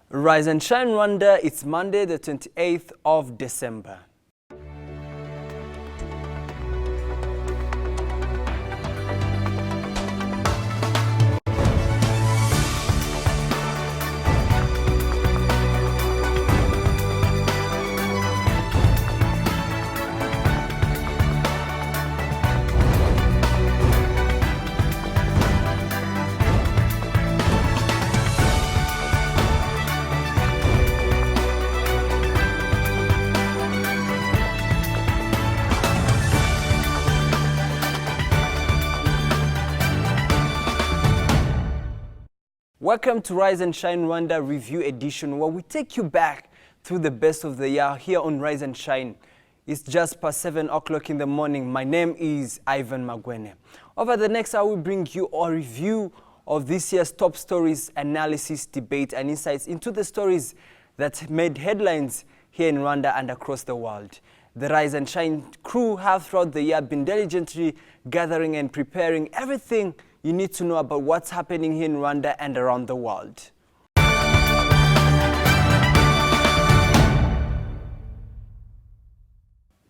Rise and shine, Rwanda. It's Monday, the 28th of December. Welcome to Rise and Shine Rwanda Review Edition, where we take you back through the best of the year here on Rise and Shine. It's just past 7 o'clock in the morning. My name is Ivan Magwene. Over the next hour, we bring you a review of this year's top stories, analysis, debate, and insights into the stories that made headlines here in Rwanda and across the world. The Rise and Shine crew have throughout the year been diligently gathering and preparing everything you need to know about what's happening here in Rwanda and around the world.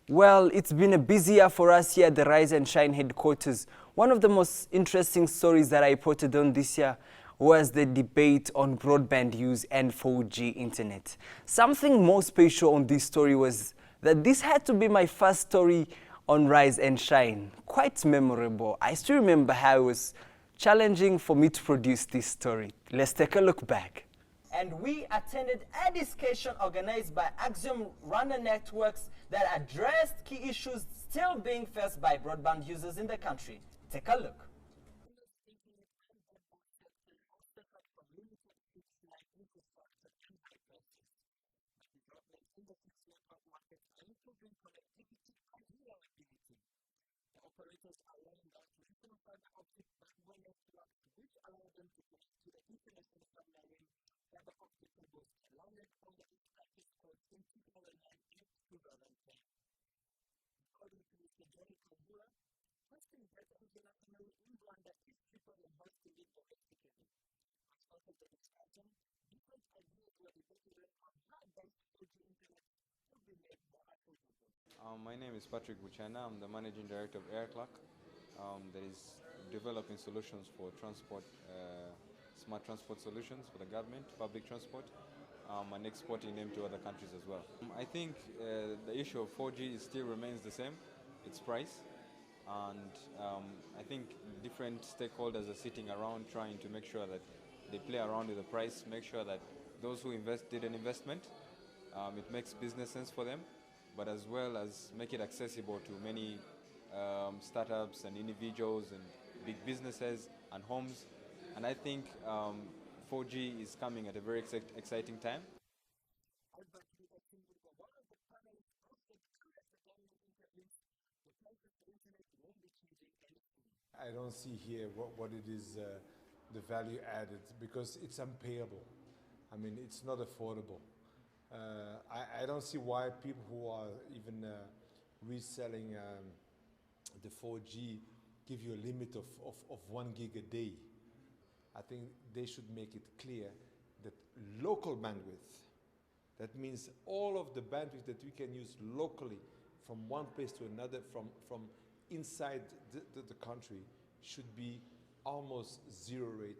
Well, it's been a busy year for us here at the Rise and Shine headquarters. One of the most interesting stories that I reported on this year was the debate on broadband use and 4G internet. Something more special on this story was that this had to be my first story on Rise and Shine. Quite memorable. I still remember how it was challenging for me to produce this story. Let's take a look back. And we attended a discussion organized by Axiom Rwanda Networks that addressed key issues still being faced by broadband users in the country. Take a look. Operators are learning that to implement fiber optic backbone network, which allow them to connect to the internet in the submarine. Fiber optic cables landed on the access code in 2009 and 2010. According to Mr. Johnny Kagura, hosting data internationally in Rwanda is cheaper than hosting it domestically. As part of the discussion, different ideas were debated on how advanced 4G internet could be made more affordable. My name is Patrick Buchana. I'm the managing director of AirClock, that is developing solutions for transport, smart transport solutions for the government, public transport, and exporting them to other countries as well. I think the issue of 4G still remains the same, its price, and I think different stakeholders are sitting around trying to make sure that they play around with the price, make sure that those who did an investment, it makes business sense for them, but as well as make it accessible to many startups and individuals and big businesses and homes. And I think 4G is coming at a very exciting time. I don't see here what it is, the value added, because it's unpayable. I mean, it's not affordable. I don't see why people who are even reselling the 4G give you a limit of 1 gig a day. I think they should make it clear that local bandwidth, that means all of the bandwidth that we can use locally from one place to another, from inside the country, should be almost zero rated.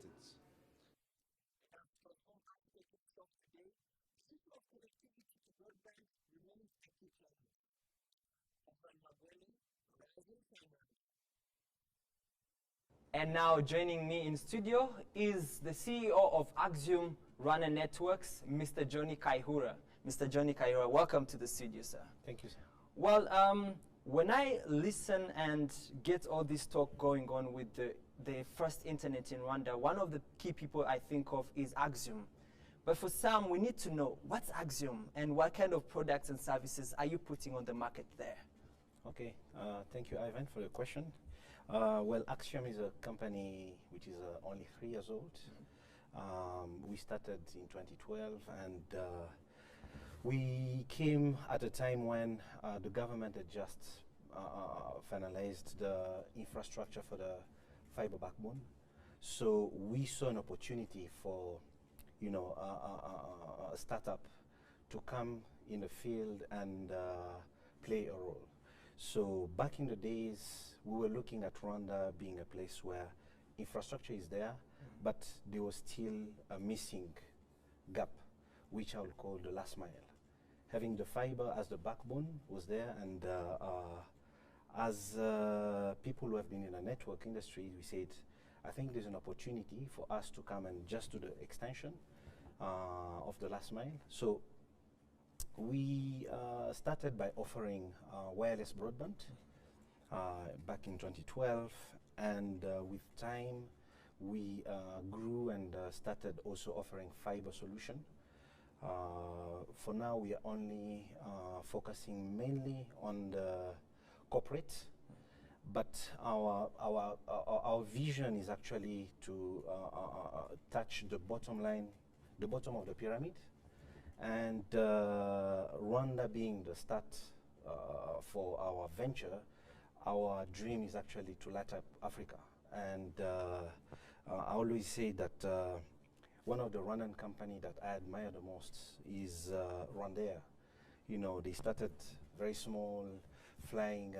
And now joining me in studio is the CEO of Axiom Rwanda Networks, Mr. Johnny Kaihura. Mr. Johnny Kaihura, welcome to the studio, sir. Thank you, sir. Well, when I listen and get all this talk going on with the first internet in Rwanda, one of the key people I think of is Axiom. But for some, we need to know, what's Axiom and what kind of products and services are you putting on the market there? Okay, thank you, Ivan, for the question. Well, Axiom is a company which is only 3 years old. We started in 2012, and we came at a time when the government had just finalized the infrastructure for the fiber backbone. So we saw an opportunity for you know, a startup to come in the field and play a role. So back in the days, we were looking at Rwanda being a place where infrastructure is there, but there was still a missing gap, which I would call the last mile. Having the fiber as the backbone was there, and as people who have been in the network industry, we said, I think there's an opportunity for us to come and just do the extension of the last mile. So we started by offering wireless broadband back in 2012, and with time we grew and started also offering fiber solution. For now, we are only focusing mainly on the corporate, but our vision is actually to touch the bottom line, the bottom of the pyramid, and Rwanda being the start for our venture. Our dream is actually to light up Africa, and I always say that one of the Rwandan company that I admire the most is Rwandair. You know, they started very small, flying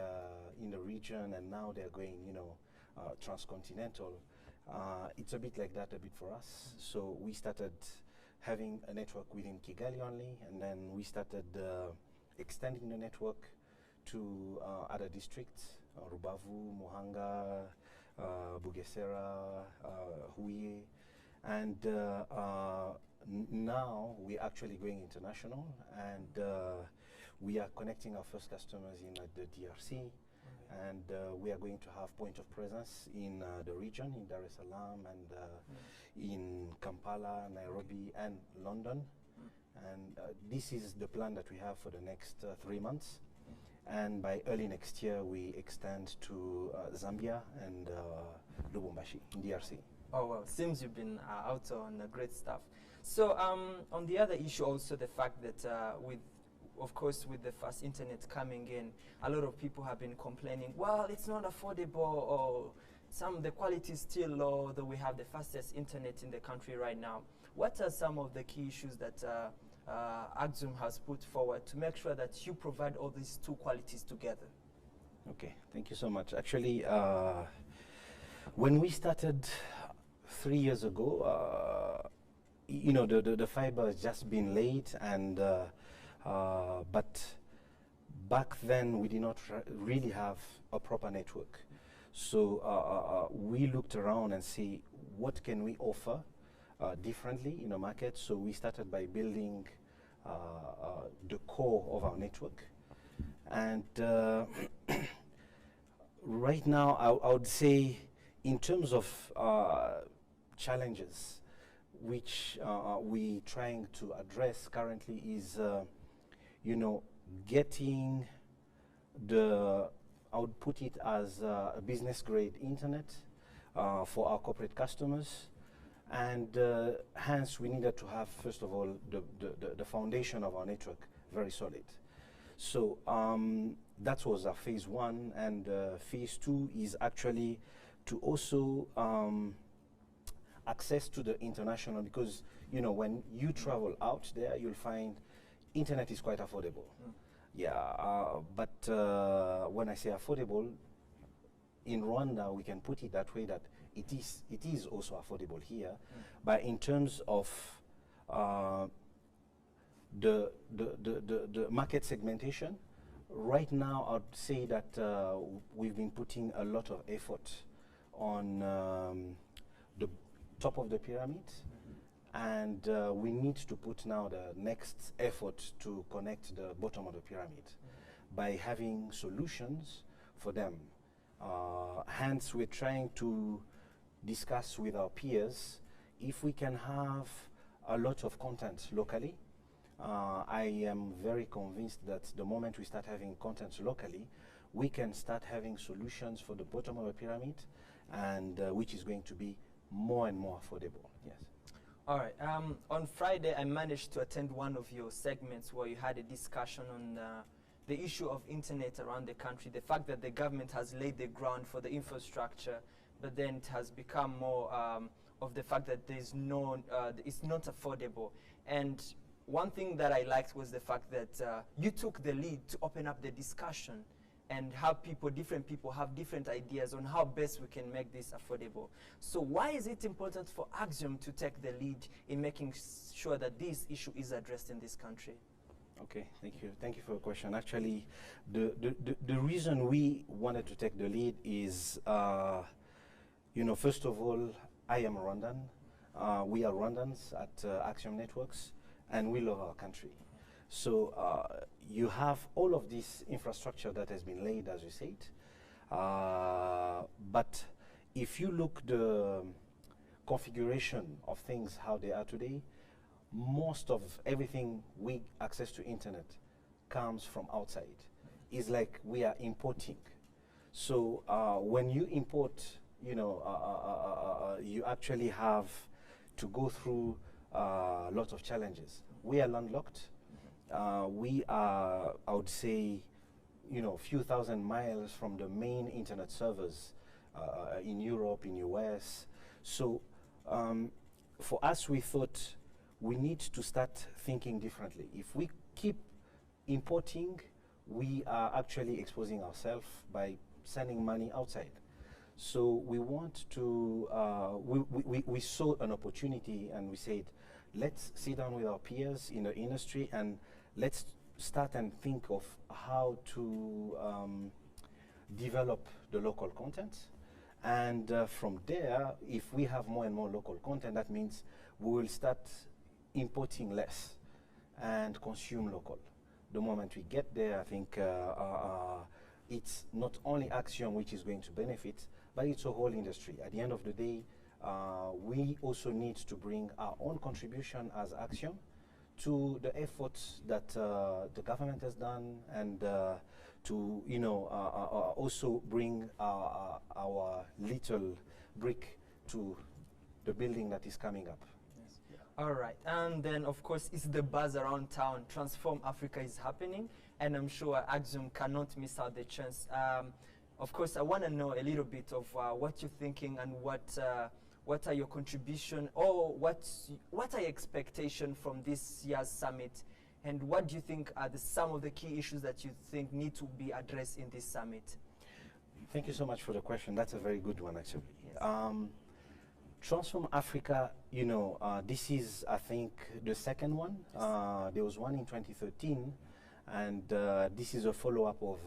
in the region, and now they're going, you know, transcontinental. It's a bit like that a bit for us. So we started having a network within Kigali only, and then we started extending the network to other districts, Rubavu, Muhanga, Bugesera, Huye, and now we're actually going international, and we are connecting our first customers in the DRC, and we are going to have point of presence in the region, in Dar es Salaam, and in Kampala, Nairobi, and London. And this is the plan that we have for the next 3 months. And by early next year, we extend to Zambia and Lubumbashi in DRC. Oh, well, seems you've been out on great stuff. So on the other issue also, the fact that of course, with the fast internet coming in, a lot of people have been complaining, well, it's not affordable, or the quality is still low, though we have the fastest internet in the country right now. What are some of the key issues that Axum has put forward to make sure that you provide all these two qualities together? Okay, thank you so much. Actually, when we started 3 years ago, you know, the fiber has just been laid, and but back then we did not really have a proper network. So we looked around and see what can we offer differently in the market. So we started by building the core of our network, and right now I would say, in terms of challenges which we trying to address currently is, you know, getting the, I would put it as a business grade internet for our corporate customers. And hence we needed to have, first of all, the foundation of our network very solid. So that was our phase one, and phase two is actually to also access to the international, because, you know, when you travel out there, you'll find internet is quite affordable. Yeah, but when I say affordable, in Rwanda, we can put it that way, that it is also affordable here. But in terms of the market segmentation, right now I'd say that we've been putting a lot of effort on the top of the pyramid, and we need to put now the next effort to connect the bottom of the pyramid by having solutions for them. Hence, we're trying to discuss with our peers if we can have a lot of content locally. I am very convinced that the moment we start having content locally, we can start having solutions for the bottom of the pyramid, and which is going to be more and more affordable. Yes. All right. On Friday, I managed to attend one of your segments where you had a discussion on the issue of internet around the country, the fact that the government has laid the ground for the infrastructure, but then it has become more of the fact that there's no, it's not affordable. And one thing that I liked was the fact that you took the lead to open up the discussion and have people, different people have different ideas on how best we can make this affordable. So why is it important for Axiom to take the lead in making sure that this issue is addressed in this country? Okay, thank you. Thank you for your question. Actually, the reason we wanted to take the lead is, you know, first of all, I am Rwandan. We are Rwandans at Axiom Networks, and we love our country. So you have all of this infrastructure that has been laid, as you said. But if you look the configuration of things, how they are today, most of everything we access to internet comes from outside. It's like we are importing. So when you import, you know, you actually have to go through lots of challenges. We are landlocked. We are, I would say, you know, a few thousand miles from the main internet servers in Europe, in US. So for us, we thought we need to start thinking differently. If we keep importing, we are actually exposing ourselves by sending money outside. So we want to, we saw an opportunity and we said, let's sit down with our peers in the industry and let's start and think of how to develop the local content. And from there, if we have more and more local content, that means we will start importing less and consume local. The moment we get there, I think it's not only Axiom which is going to benefit, but it's a whole industry. At the end of the day, we also need to bring our own contribution as Axiom to the efforts that the government has done, and to, you know, also bring our little brick to the building that is coming up. Yes. Yeah. All right, and then of course it's the buzz around town. Transform Africa is happening, and I'm sure Axiom cannot miss out the chance. Of course, I want to know a little bit of what you're thinking and what are your contribution, or what are your expectations from this year's summit, and what do you think are some of the key issues that you think need to be addressed in this summit? Thank you so much for the question. That's a very good one, actually. Yes. Transform Africa, you know, this is, I think, the second one. Yes. There was one in 2013, and this is a follow-up of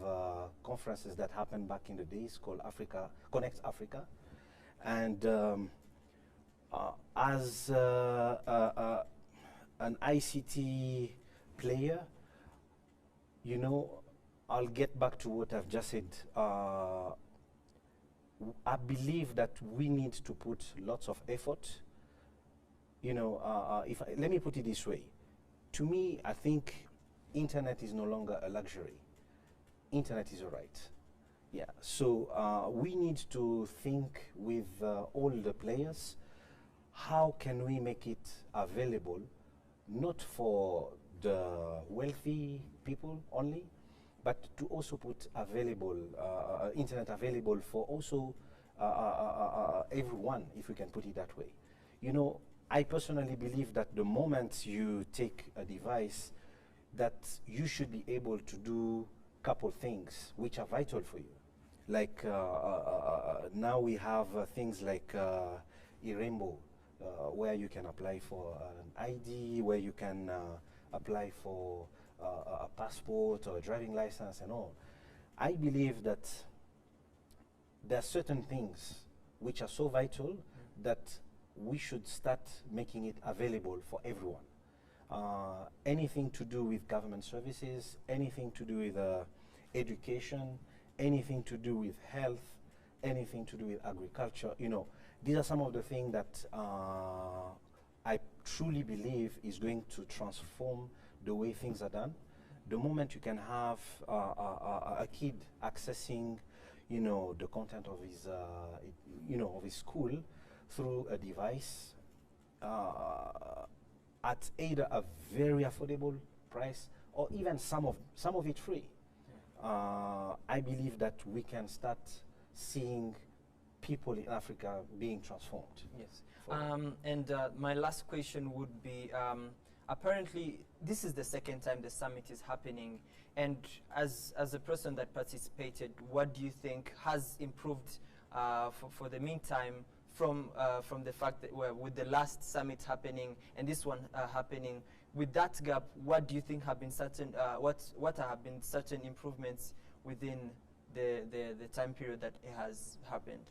conferences that happened back in the days called Connect Africa. And as an ICT player, you know, I'll get back to what I've just said. I believe that we need to put lots of effort. You know, let me put it this way. To me, I think internet is no longer a luxury. Internet is a right. Yeah, so we need to think with all the players, how can we make it available, not for the wealthy people only, but to also put available, internet available for also everyone, if we can put it that way. You know, I personally believe that the moment you take a device, that you should be able to do a couple things which are vital for you. Like now we have things like e-rainbow, where you can apply for an ID, where you can apply for a passport or a driving license and all. I believe that there are certain things which are so vital that we should start making it available for everyone. Anything to do with government services, anything to do with education, anything to do with health, anything to do with agriculture, you know, these are some of the things that I truly believe is going to transform the way things are done. The moment you can have a kid accessing, you know, the content of his, you know, of his school through a device at either a very affordable price or even some of it free, I believe that we can start seeing people in Africa being transformed. Yes. And my last question would be, apparently this is the second time the summit is happening, and as a person that participated, what do you think has improved for the meantime from the fact that with the last summit happening and this one happening, with that gap, what do you think have been certain what have been certain improvements within the time period that it has happened?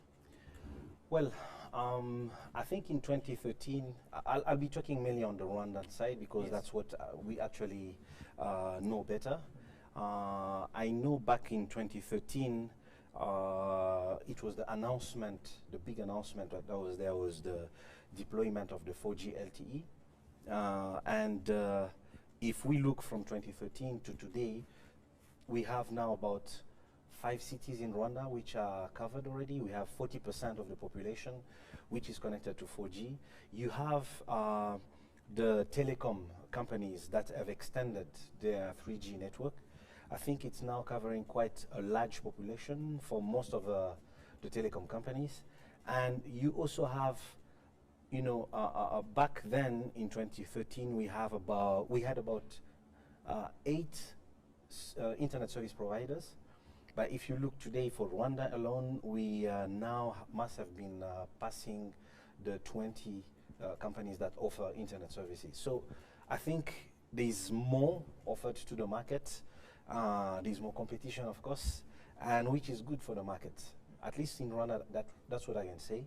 Well, I think in 2013, I'll be talking mainly on the Rwandan side because Yes. that's what we actually know better. I know back in 2013, it was the announcement, the big announcement that was there was the deployment of the 4G LTE. And if we look from 2013 to today, we have now about 5 cities in Rwanda which are covered already. We have 40% of the population which is connected to 4G. You have the telecom companies that have extended their 3G network. I think it's now covering quite a large population for most of the telecom companies. And you also have, you know, back then in 2013, we had about 8 internet service providers. But if you look today for Rwanda alone, we now must have been passing the 20 companies that offer internet services. So I think there's more offered to the market. There's more competition, of course, and which is good for the market. At least in Rwanda, that's what I can say.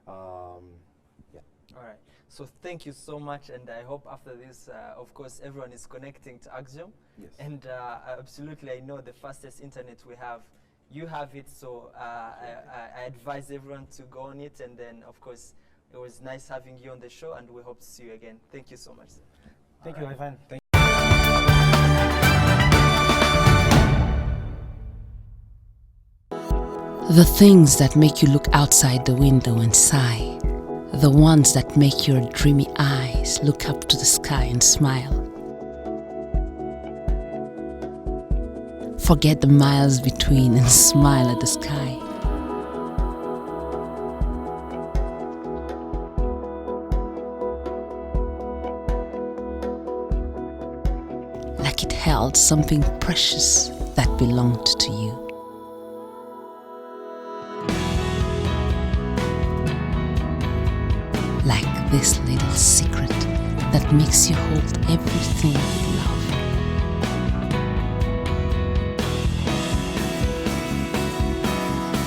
Yeah. All right. So thank you so much, and I hope after this, of course, everyone is connecting to Axiom. Yes. And absolutely, I know the fastest internet we have. You have it, so I advise everyone to go on it. And then, of course, it was nice having you on the show, and we hope to see you again. Thank you so much. Thank you, Ivan. Thank The things that make you look outside the window and sigh. The ones that make your dreamy eyes look up to the sky and smile. Forget the miles between and smile at the sky. Like it held something precious that belonged to you. Like this little secret that makes you hold everything with love.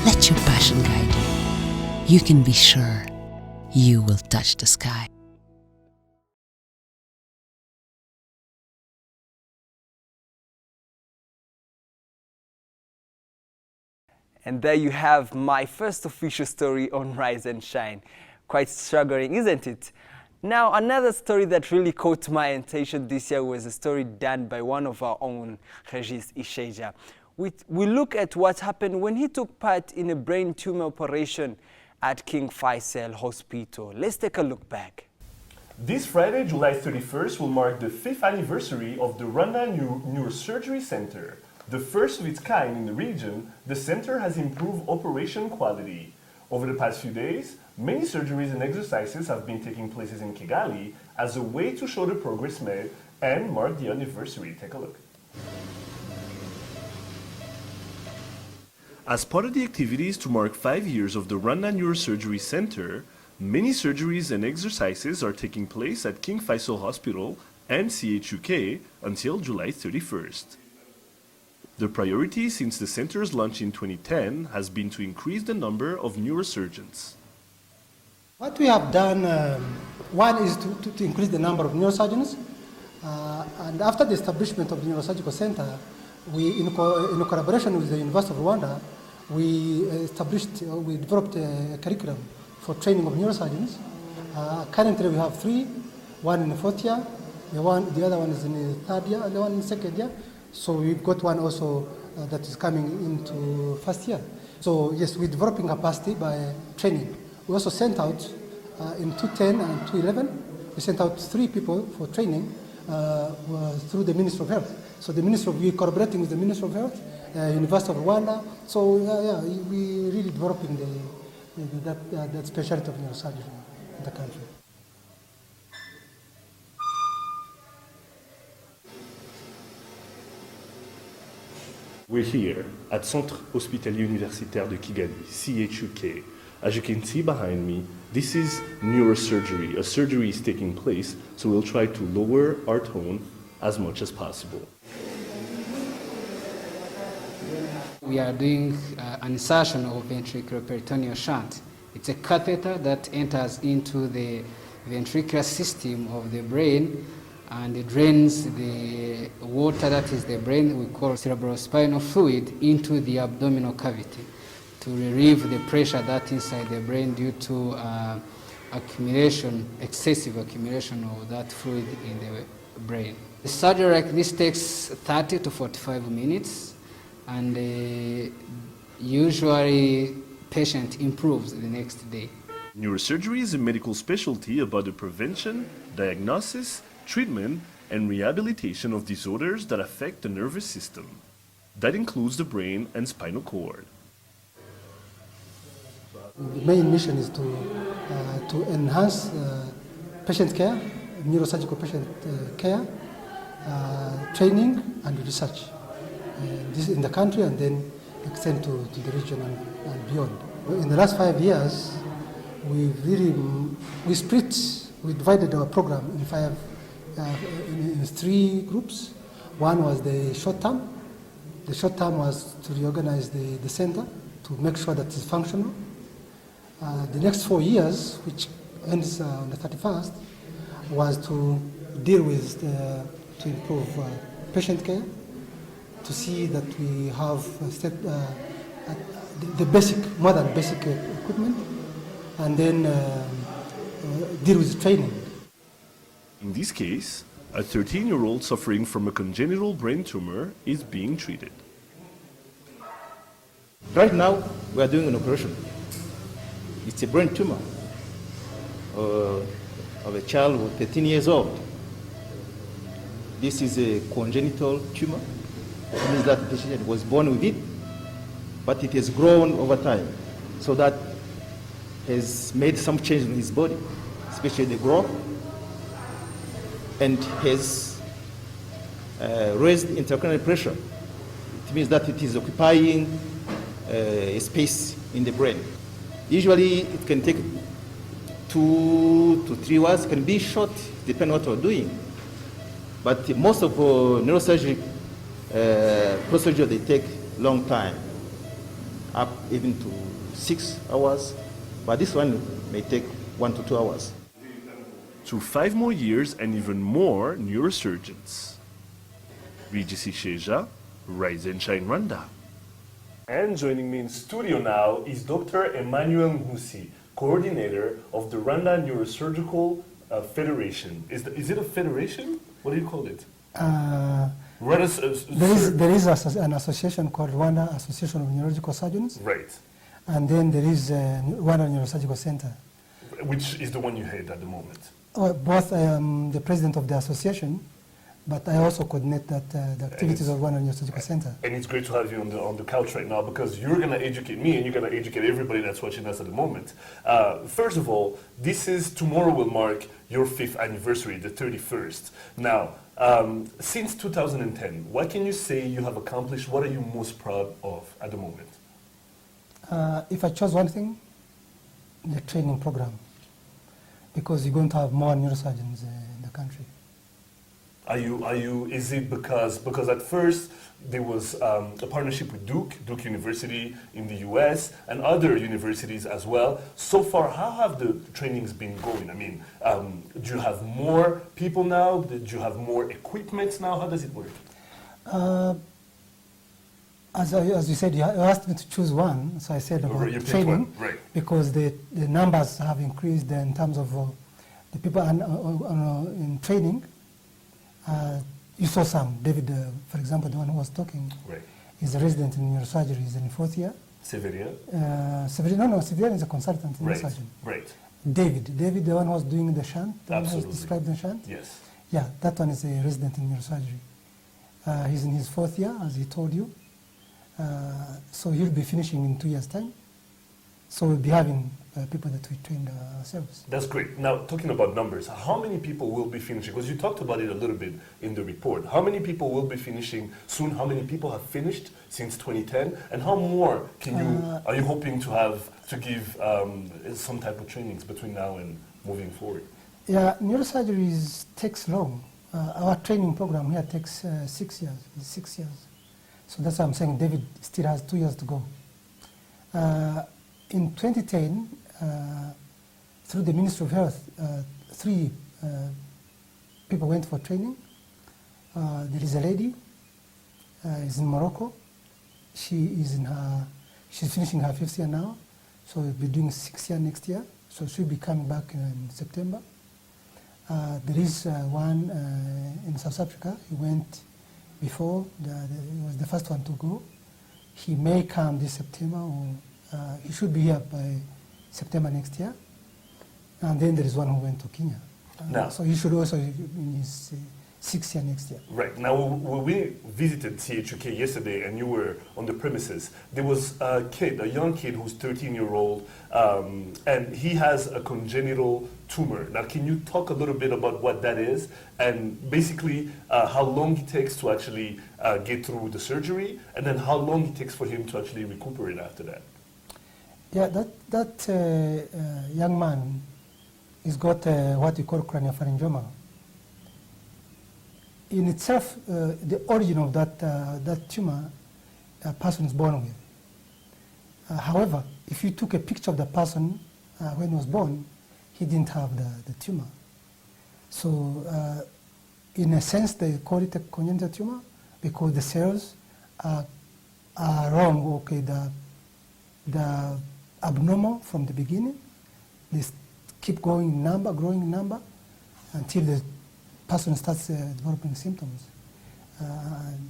Let your passion guide you. You can be sure you will touch the sky. And there you have my first official story on Rise and Shine. Quite staggering, isn't it? Now, another story that really caught my attention this year was a story done by one of our own, Regis Isheja. We look at what happened when he took part in a brain tumor operation at King Faisal Hospital. Let's take a look back. This Friday, July 31st, will mark the 5th anniversary of the Rwanda Neurosurgery Center. The first of its kind in the region, the center has improved operation quality. Over the past few days, many surgeries and exercises have been taking place in Kigali as a way to show the progress made and mark the anniversary. Take a look. As part of the activities to mark 5 years of the Rwanda Neurosurgery Center, many surgeries and exercises are taking place at King Faisal Hospital and CHUK until July 31st. The priority since the center's launch in 2010 has been to increase the number of neurosurgeons. What we have done, one is to increase the number of neurosurgeons, and after the establishment of the Neurosurgical Center, we, in collaboration with the University of Rwanda, we developed a curriculum for training of neurosurgeons. Currently we have 3, one in the 4th year, the other one is in the 3rd year, and the one in the 2nd year. So we've got one also that is coming into 1st year. So yes, we're developing capacity by training. We also sent out in 2010 and 2011, we sent out 3 people for training through the Ministry of Health. So we're collaborating with the Ministry of Health, University of Rwanda. So we're really developing that specialty of neurosurgery. the country. We're here at Centre Hospitalier Universitaire de Kigali, CHUK. As you can see behind me, this is neurosurgery. A surgery is taking place, so we'll try to lower our tone as much as possible. We are doing an insertion of ventricular peritoneal shunt. It's a catheter that enters into the ventricular system of the brain and it drains the water that is the brain, we call cerebrospinal fluid, into the abdominal cavity to relieve the pressure that's inside the brain due to excessive accumulation of that fluid in the brain. The surgery like this takes 30 to 45 minutes and usually patient improves the next day. Neurosurgery is a medical specialty about the prevention, diagnosis, treatment, and rehabilitation of disorders that affect the nervous system. That includes the brain and spinal cord. The main mission is to enhance patient care, neurosurgical patient care, training and research. This is in the country and then extend to the region and beyond. In the last 5 years, we divided our program in 3 groups. One was the short term. The short term was to reorganize the center to make sure that it's functional. The next 4 years, which ends on the 31st, was to deal with, to improve patient care, to see that we have the basic, more than basic equipment, and then deal with training. In this case, a 13-year-old suffering from a congenital brain tumor is being treated. Right now, we are doing an operation. It's a brain tumor of a child who is 13 years old. This is a congenital tumor. It means that the patient was born with it, but it has grown over time, so that has made some change in his body, especially the growth, and has raised intracranial pressure. It means that it is occupying a space in the brain. Usually it can take 2 to 3 hours, it can be short, depending on what we're doing. But most of neurosurgery procedures, they take long time, up even to 6 hours, but this one may take 1 to 2 hours. To 5 more years and even more neurosurgeons. Regis Isheja, Rise and Shine Rwanda. And joining me in studio now is Dr. Emmanuel Nkusi, coordinator of the Rwanda Neurosurgical Federation. Is it a federation? What do you call it? There is an association called Rwanda Association of Neurological Surgeons. Right. And then there is Rwanda Neurosurgical Center. Which is the one you head at the moment? Both I am the president of the association, but I also coordinate the activities of Rwanda Neurosurgical Center. And it's great to have you on the couch right now because you're going to educate me and you're going to educate everybody that's watching us at the moment. First of all, tomorrow will mark your 5th anniversary, the 31st. Now, since 2010, what can you say you have accomplished? What are you most proud of at the moment? If I chose one thing, the training program, because you're going to have more neurosurgeons in the country. Is it because at first there was a partnership with Duke University in the US and other universities as well. So far, how have the trainings been going? I mean, do you have more people now? Do you have more equipment now? How does it work? As you said, you asked me to choose one, so I said about training, right. Because the numbers have increased in terms of the people in training. You saw some. David, for example, the one who was talking, right. Is a resident in neurosurgery. He's in 4th year. Severia? Severia is a consultant in neurosurgery. Right. David, the one who was doing the shunt, the Absolutely. one who was described the shunt. Yes. Yeah, that one is a resident in neurosurgery. He's in his 4th year, as he told you. So he'll be finishing in 2 years' time. So we'll be having people that we trained ourselves. That's great. Now, talking about numbers, how many people will be finishing? Because you talked about it a little bit in the report. How many people will be finishing soon? How many people have finished since 2010? And how more are you hoping to have to give some type of trainings between now and moving forward? Yeah, neurosurgery takes long. Our training program here takes 6 years. It's 6 years. So that's why I'm saying David still has 2 years to go. In 2010, through the Ministry of Health, 3 people went for training. There is a lady, is in Morocco. She's finishing her 5th year now, so we'll be doing 6th year next year. So she'll be coming back in September. There is one in South Africa. He went before, he was the first one to go. He may come this September, or he should be here by September next year. And then there is one who went to Kenya. So he should also be in his 6th year next year. Right. Now, when we visited CHUK yesterday and you were on the premises, there was a young kid who's 13-year-old, and he has a congenital tumor. Now, can you talk a little bit about what that is and basically how long it takes to actually get through the surgery, and then how long it takes for him to actually recuperate after that? Yeah, that young man, he's got what we call craniopharyngioma. In itself, the origin of that tumor, a person is born with. However, if you took a picture of the person when he was born, he didn't have the tumor. So, in a sense, they call it a congenital tumor because the cells are wrong. Okay, the abnormal from the beginning. They keep growing in number until the person starts developing symptoms. And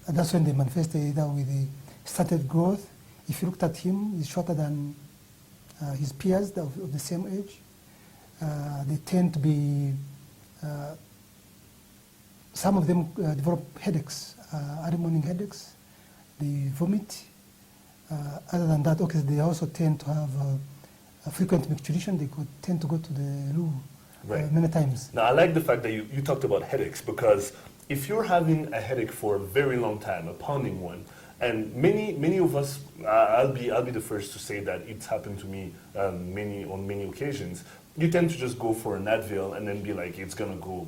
that's when they manifest either with the started growth. If you looked at him, he's shorter than his peers of the same age. They tend to be, some of them develop headaches, early morning headaches. They vomit. Other than that, okay, they also tend to have a frequent micturition. They could tend to go to the loo many times. Now, I like the fact that you talked about headaches, because if you're having a headache for a very long time, a pounding one, and many of us, I'll be the first to say that it's happened to me on many occasions. You tend to just go for an Advil and then be like, it's gonna go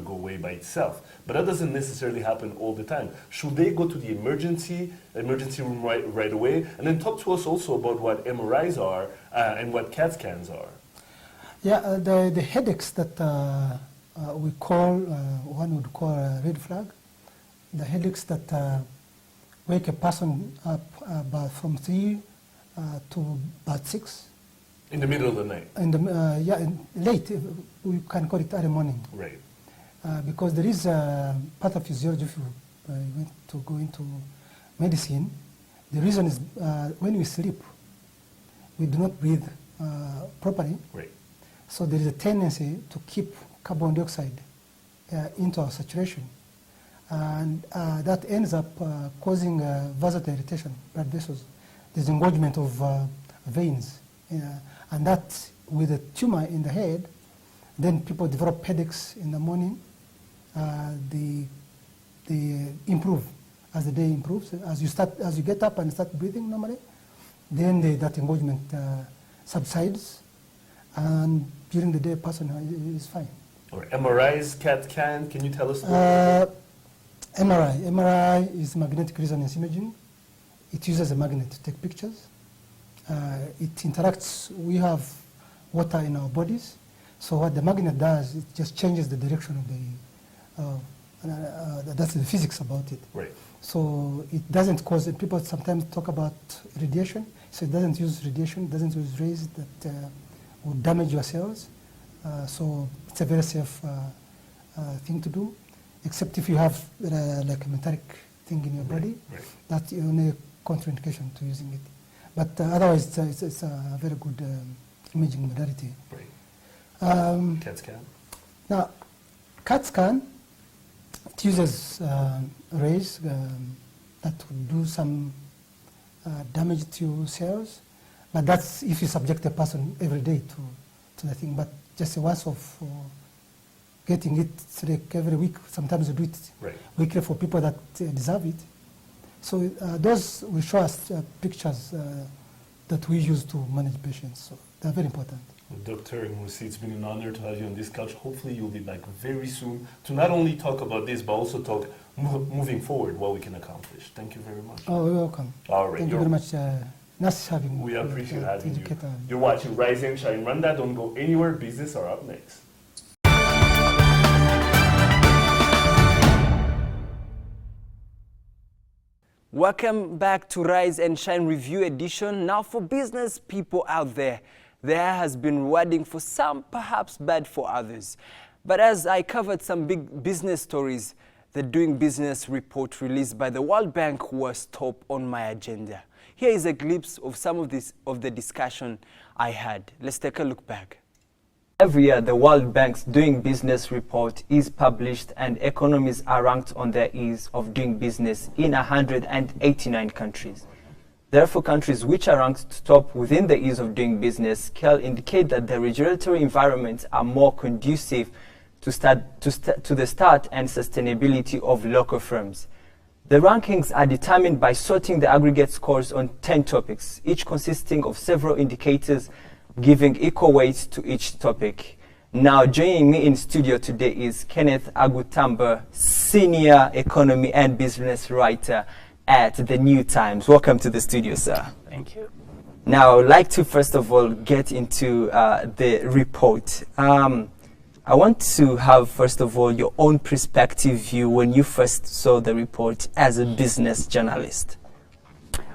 away by itself. But that doesn't necessarily happen all the time. Should they go to the emergency room right away? And then talk to us also about what MRIs are and what CAT scans are. Yeah, the headaches that we call, one would call a red flag. The headaches that wake a person up about from 3 to about 6. In the middle of the night? Late. We can call it early morning. Right. Because there is a pathophysiology, if you want to go into medicine. The reason is when we sleep, we do not breathe properly. Right. So there is a tendency to keep carbon dioxide into our saturation. And that ends up causing vasodilatation, blood vessels, disengagement of veins. And that, with a tumor in the head, then people develop headaches in the morning. They improve as the day improves. As you get up and start breathing normally, then that engagement subsides, and during the day, a person is fine. Or MRIs, CAT scan, can you tell us? MRI is magnetic resonance imaging. It uses a magnet to take pictures. It interacts. We have water in our bodies, so what the magnet does, it just changes the direction of the. That's the physics about it. Right. So it doesn't cause. People sometimes talk about radiation. So it doesn't use radiation. It doesn't use rays that would damage your cells. So it's a very safe thing to do, except if you have like a metallic thing in your body. Right. That's the only contraindication to using it. But otherwise, it's a very good imaging modality. Right. CAT scan? Now, CAT scan, it uses rays that would do some damage to cells, But that's if you subject a person every day to the thing. But just once of getting it like every week, sometimes we do it weekly for people that deserve it. So those will show us pictures that we use to manage patients. So they're very important. Dr. Musi, it's been an honor to have you on this couch. Hopefully you'll be back very soon to not only talk about this, but also talk moving forward what we can accomplish. Thank you very much. Oh, you're welcome. All right. Thank you very much. Nice having We appreciate having you. educator. You're watching Rise and Shine Rwanda. Don't go anywhere. Business are up next. Welcome back to Rise and Shine Review Edition. Now for business people out there, there has been rewarding for some, perhaps bad for others. But as I covered some big business stories, the Doing Business report released by the World Bank was top on my agenda. Here is a glimpse of some of the discussion I had. Let's take a look back. Every year, the World Bank's Doing Business report is published and economies are ranked on their ease of doing business in 189 countries. Therefore, countries which are ranked top within the ease of doing business scale indicate that the regulatory environments are more conducive to the start and sustainability of local firms. The rankings are determined by sorting the aggregate scores on 10 topics, each consisting of several indicators giving equal weight to each topic. Now, joining me in studio today is Kenneth Agutamba, Senior Economy and Business Writer at The New Times. Welcome to the studio, sir. Thank you. Now, I would like to first of all get into the report. I want to have, first of all, your own perspective view when you first saw the report as a business journalist.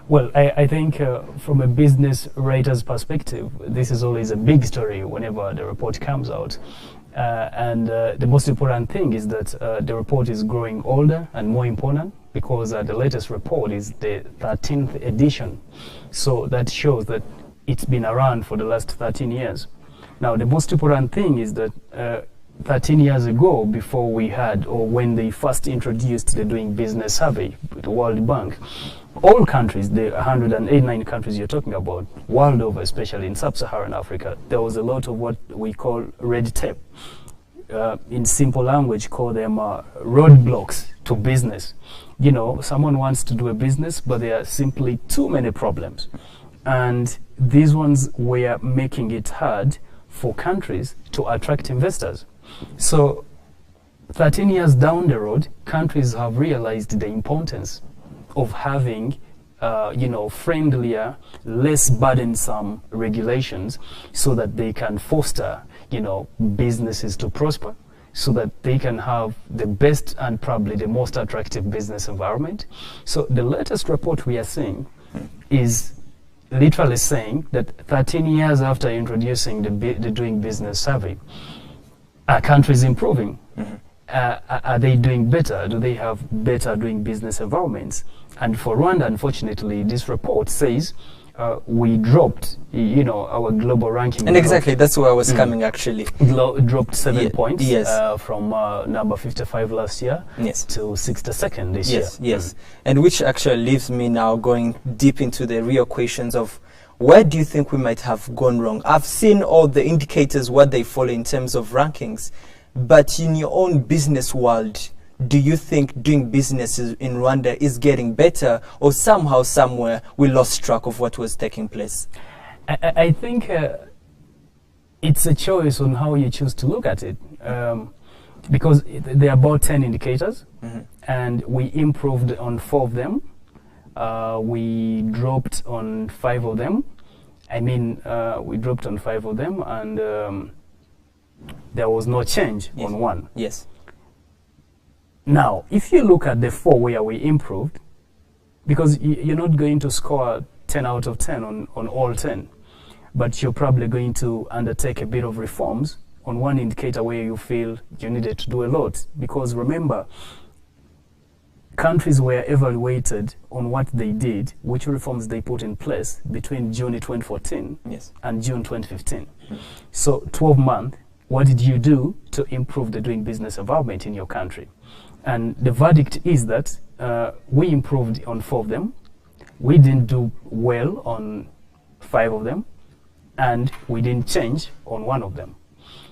Well, I think from a business writer's perspective, this is always a big story whenever the report comes out. And the most important thing is that the report is growing older and more important because the latest report is the 13th edition. So that shows that it's been around for the last 13 years. Now, the most important thing is that 13 years ago, before we had, or when they first introduced the Doing Business survey, the World Bank, all countries, the 189 countries you're talking about, world over, especially in sub-Saharan Africa, there was a lot of what we call red tape. In simple language, call them roadblocks to business. You know, someone wants to do a business, but there are simply too many problems. And these ones were making it hard for countries to attract investors. So 13 years down the road, countries have realized the importance of having friendlier, less burdensome regulations so that they can foster, businesses to prosper, so that they can have the best and probably the most attractive business environment. So the latest report we are seeing is literally saying that 13 years after introducing the Doing Business survey, are countries improving? Mm-hmm. Are they doing better? Do they have better doing business environments? And for Rwanda, unfortunately, this report says we dropped, our global ranking. And exactly, that's where I was coming actually. Dropped 7 points from number 55 last year to 62nd this year. Yes. And which actually leaves me now going deep into the real questions of where do you think we might have gone wrong? I've seen all the indicators, what they follow in terms of rankings, but in your own business world, do you think doing business in Rwanda is getting better, or somehow, somewhere, we lost track of what was taking place? I think it's a choice on how you choose to look at it, because there are about 10 indicators, and we improved on 4 of them. We dropped on 5 of them. We dropped on 5 of them, and there was no change on 1. Yes. Now, if you look at the 4 where we improved, because you're not going to score 10 out of 10 on all 10, but you're probably going to undertake a bit of reforms on 1 indicator where you feel you needed to do a lot. Because remember, countries were evaluated on what they did, which reforms they put in place between June 2014 and June 2015. So 12 months, what did you do to improve the doing business environment in your country? And the verdict is that we improved on 4 of them. We didn't do well on 5 of them, and we didn't change on 1 of them.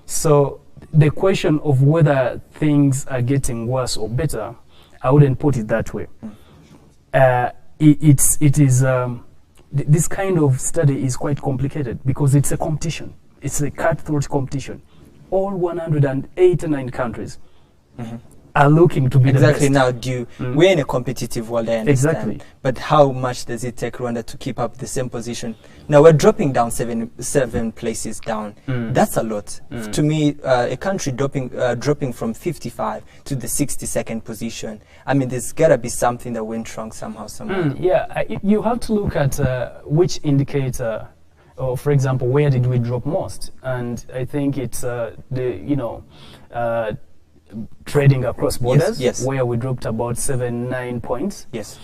So the question of whether things are getting worse or better, I wouldn't put it that way. This kind of study is quite complicated because it's a competition. It's a cutthroat competition. All 189 countries are looking to be the best. Now, we're in a competitive world, I understand. Exactly. But how much does it take Rwanda to keep up the same position? Now, we're dropping down seven places down. That's a lot. To me, a country dropping from 55 to the 62nd position. I mean, there's got to be something that went wrong somehow, somewhere. You have to look at which indicator, or for example, where did we drop most? And I think it's trading across borders, yes. where we dropped about 7-9 points. Yes.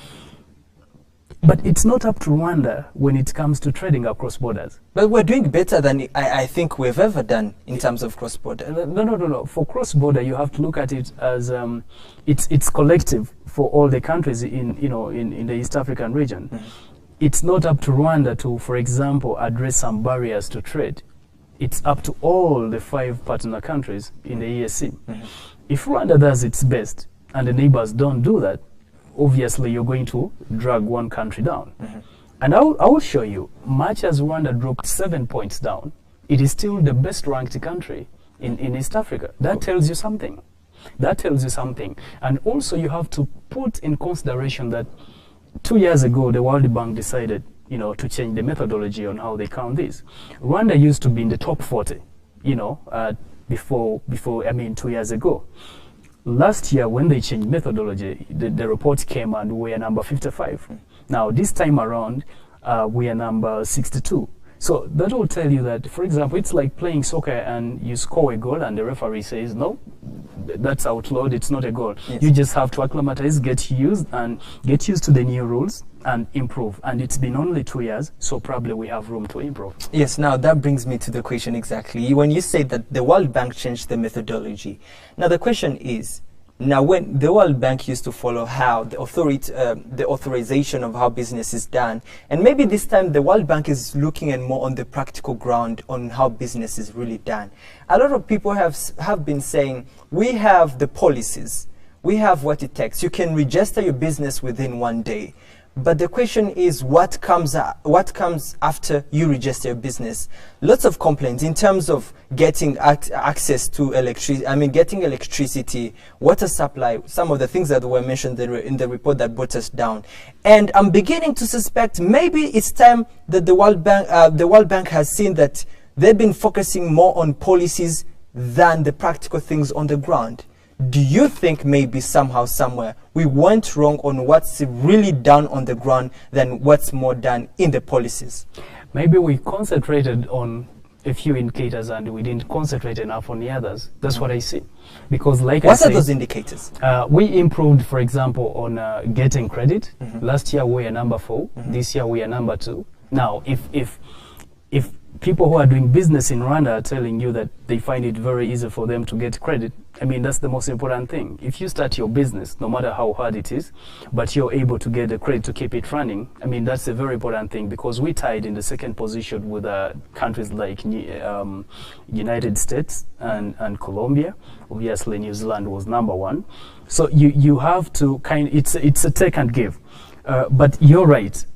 But it's not up to Rwanda when it comes to trading across borders. But we're doing better than I think we've ever done in terms of cross-border. No. For cross-border, you have to look at it as it's collective for all the countries in the East African region. It's not up to Rwanda to, for example, address some barriers to trade. It's up to all the 5 partner countries in the ESC. If Rwanda does its best and the neighbors don't do that, obviously you're going to drag one country down. And I will show you, much as Rwanda dropped 7 points down, it is still the best ranked country in East Africa. That tells you something. And also you have to put in consideration that 2 years ago, the World Bank decided to change the methodology on how they count this. Rwanda used to be in the top 40, before 2 years ago. Last year, when they changed methodology, the report came and we are number 55. Now, this time around, we are number 62. So that will tell you that, for example, it's like playing soccer and you score a goal and the referee says, no, that's outlawed, it's not a goal. Yes. You just have to acclimatize, get used to the new rules and improve. And it's been only 2 years, so probably we have room to improve. Yes, now that brings me to the question exactly. When you say that the World Bank changed the methodology, now the question is, now when the World Bank used to follow how the authorization of how business is done, and maybe this time the World Bank is looking at more on the practical ground on how business is really done. A lot of people have been saying, we have the policies, we have what it takes. You can register your business within 1 day. But the question is, what comes after you register your business? Lots of complaints in terms of getting access to electricity. Getting electricity, water supply, some of the things that were mentioned in the report that brought us down. And I'm beginning to suspect maybe it's time that the World Bank has seen that they've been focusing more on policies than the practical things on the ground. Do you think maybe somehow, somewhere, we went wrong on what's really done on the ground than what's more done in the policies? Maybe we concentrated on a few indicators and we didn't concentrate enough on the others. That's what I see. Because like what are those indicators? We improved, for example, on getting credit. Last year we were number 4. This year we are number 2. Now, if people who are doing business in Rwanda are telling you that they find it very easy for them to get credit, that's the most important thing. If you start your business, no matter how hard it is, but you're able to get the credit to keep it running, that's a very important thing, because we tied in the 2nd position with countries like United States and Colombia. Obviously, New Zealand was number 1. So you have to it's a take and give. But you're right.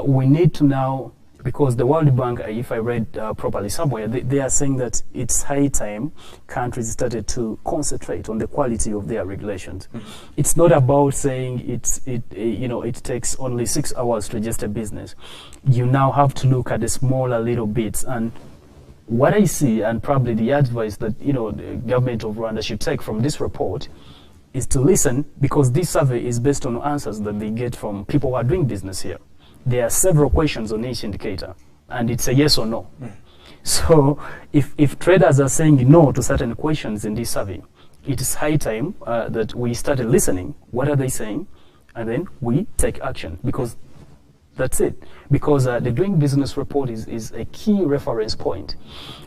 We need to now, because the World Bank, if I read properly somewhere, they are saying that it's high time countries started to concentrate on the quality of their regulations. It's not about saying it takes only 6 hours to register business. You now have to look at the smaller little bits. And what I see, and probably the advice that the government of Rwanda should take from this report, is to listen, because this survey is based on answers that they get from people who are doing business here. There are several questions on each indicator, and it's a yes or no. So if traders are saying no to certain questions in this survey, it is high time that we started listening. What are they saying? And then we take action, because that's it. Because the Doing Business report is a key reference point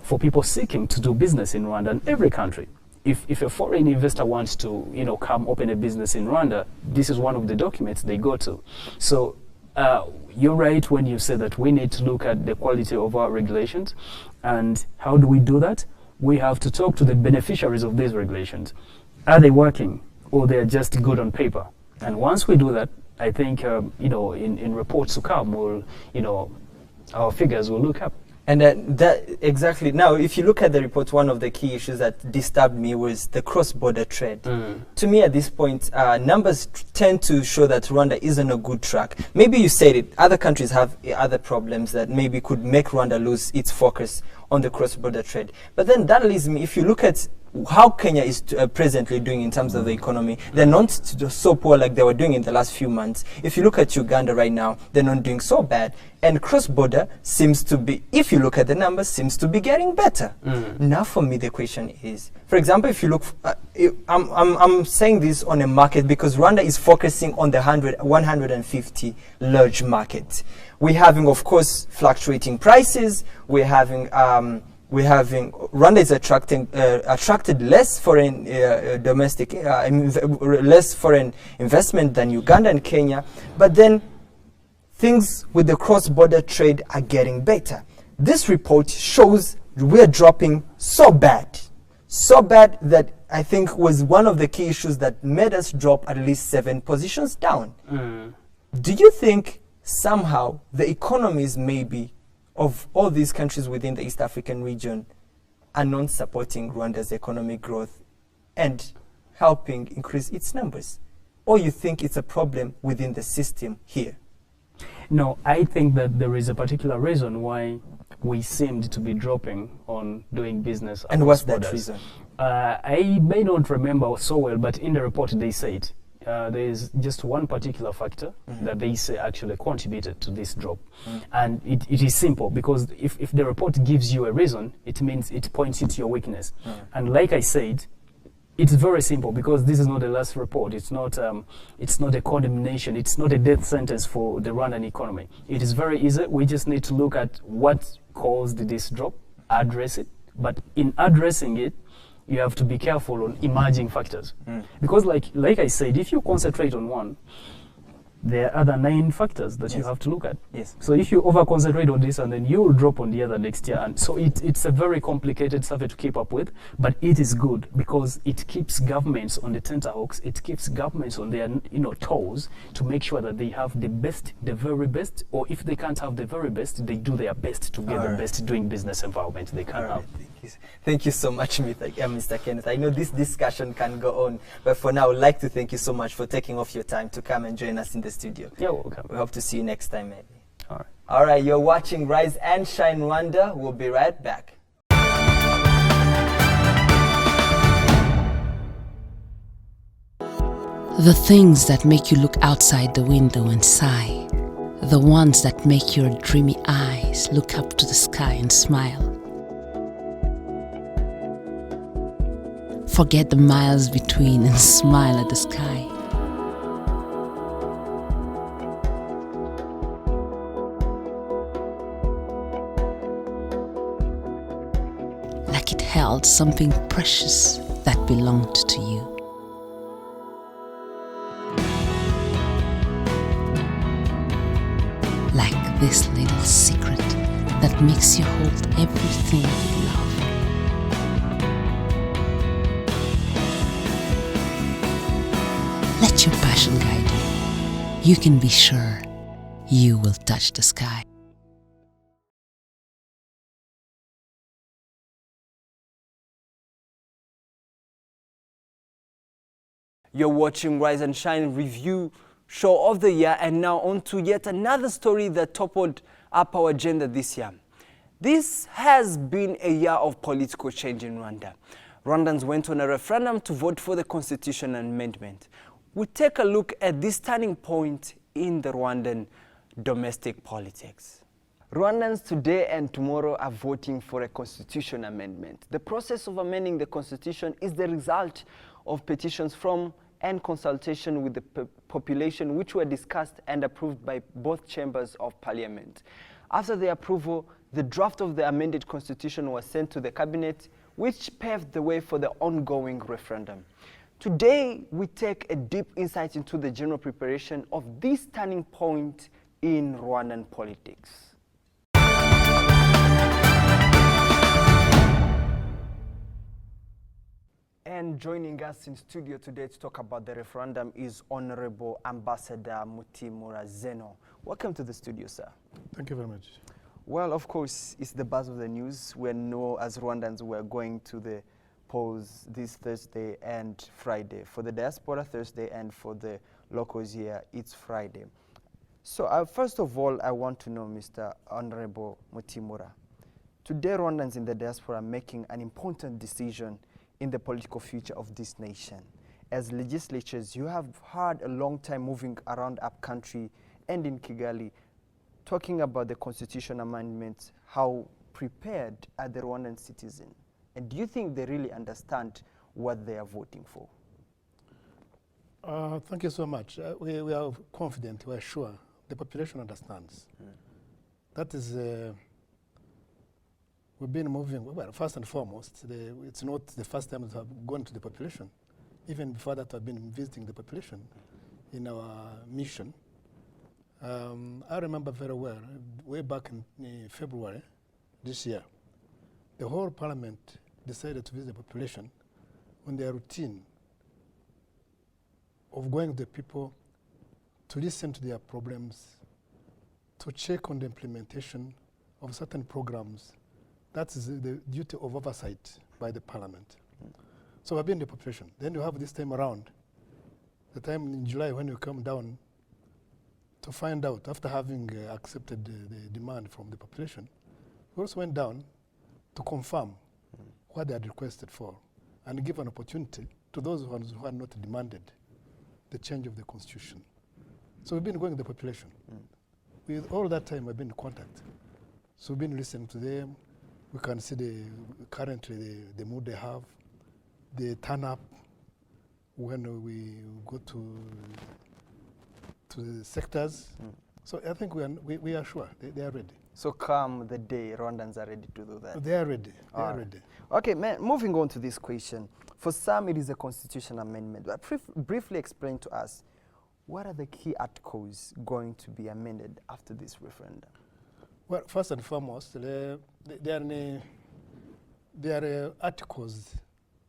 for people seeking to do business in Rwanda and every country. If a foreign investor wants to come open a business in Rwanda, this is one of the documents they go to. So you're right when you say that we need to look at the quality of our regulations. And how do we do that? We have to talk to the beneficiaries of these regulations. Are they working, or they're just good on paper? And once we do that, I think, in reports to come, our figures will look up. And that exactly. Now, if you look at the report, one of the key issues that disturbed me was the cross-border trade. To me, at this point, numbers tend to show that Rwanda is on a good track. Maybe you said it, other countries have other problems that maybe could make Rwanda lose its focus on the cross-border trade. But then that leaves me, if you look at how Kenya is presently doing in terms of the economy, they're not so poor like they were doing in the last few months. If you look at Uganda right now, they're not doing so bad. And cross-border seems to be, if you look at the numbers, seems to be getting better. Now for me, the question is, for example, if you look, I'm saying this on a market because Rwanda is focusing on the 150 large market. We're having, of course, fluctuating prices. Rwanda is attracted less foreign less foreign investment than Uganda and Kenya, but then things with the cross-border trade are getting better. This report shows we're dropping so bad that I think was one of the key issues that made us drop at least 7 positions down. Do you think somehow the economies maybe of all these countries within the East African region are not supporting Rwanda's economic growth and helping increase its numbers? Or you think it's a problem within the system here? No, I think that there is a particular reason why we seemed to be dropping on doing business. And what's that reason? I may not remember so well, but in the report they said there is just one particular factor that they say actually contributed to this drop. And it is simple, because if the report gives you a reason, it means it points you to your weakness. And like I said, it's very simple, because this is not the last report. It's not a condemnation. It's not a death sentence for the Rwandan economy. It is very easy. We just need to look at what caused this drop, address it. But in addressing it, you have to be careful on emerging factors. Because like I said, if you concentrate on one, there are other 9 factors that you have to look at. So if you over-concentrate on this, and then you will drop on the other next year. And so it's a very complicated survey to keep up with, but it is good because it keeps governments on the tenterhooks. It keeps governments on their toes to make sure that they have the best, the very best, or if they can't have the very best, they do their best to get the best doing business environment they can have. Thank you so much, Mr. Kenneth. I know this discussion can go on, but for now, I would like to thank you so much for taking off your time to come and join us in the studio. You're welcome. We hope to see you next time, maybe. All right. All right, you're watching Rise and Shine Rwanda. We'll be right back. The things that make you look outside the window and sigh. The ones that make your dreamy eyes look up to the sky and smile. Forget the miles between and smile at the sky. Like it held something precious that belonged to you. Like this little secret that makes you hold everything you love. Let your passion guide you. You can be sure you will touch the sky. You're watching Rise and Shine review show of the year, and now on to yet another story that toppled up our agenda this year. This has been a year of political change in Rwanda. Rwandans went on a referendum to vote for the constitution amendment. We'll take a look at this turning point in the Rwandan domestic politics. Rwandans today and tomorrow are voting for a constitution amendment. The process of amending the constitution is the result of petitions from and consultation with the population, which were discussed and approved by both chambers of parliament. After the approval, the draft of the amended constitution was sent to the cabinet, which paved the way for the ongoing referendum. Today, we take a deep insight into the general preparation of this turning point in Rwandan politics. And joining us in studio today to talk about the referendum is Honorable Ambassador Mutimura Zeno. Welcome to the studio, sir. Thank you very much. Well, of course, it's the buzz of the news. We know as Rwandans we're going to the polls this Thursday and Friday. For the diaspora, Thursday, and for the locals here, it's Friday. So first of all, I want to know, Mr. Honorable Mutimura, today Rwandans in the diaspora are making an important decision in the political future of this nation. As legislatures, you have had a long time moving around upcountry and in Kigali, talking about the constitution amendments. How prepared are the Rwandan citizens? And do you think they really understand what they are voting for? Thank you so much. We are confident, we are sure the population understands. That is, we've been moving, well, first and foremost, it's not the first time we have gone to the population. Even before that, I've been visiting the population in our mission. I remember very well, way back in February this year, the whole parliament decided to visit the population on their routine of going to the people to listen to their problems, to check on the implementation of certain programs. That is the duty of oversight by the parliament. So I've been in the population. Then you have this time around, the time in July when you come down to find out, after having accepted the demand from the population, we also went down to confirm what they had requested for and give an opportunity to those who had not demanded the change of the constitution. So we've been going to the population. With all that time, I've been in contact. So we've been listening to them. We can see currently the mood they have, the turn up when we go to the sectors. So I think we are sure they are ready. So come the day Rwandans are ready to do that. They are ready. They are ready. Okay, moving on to this question. For some, it is a constitutional amendment. But briefly explain to us, what are the key articles going to be amended after this referendum? Well, first and foremost, there are articles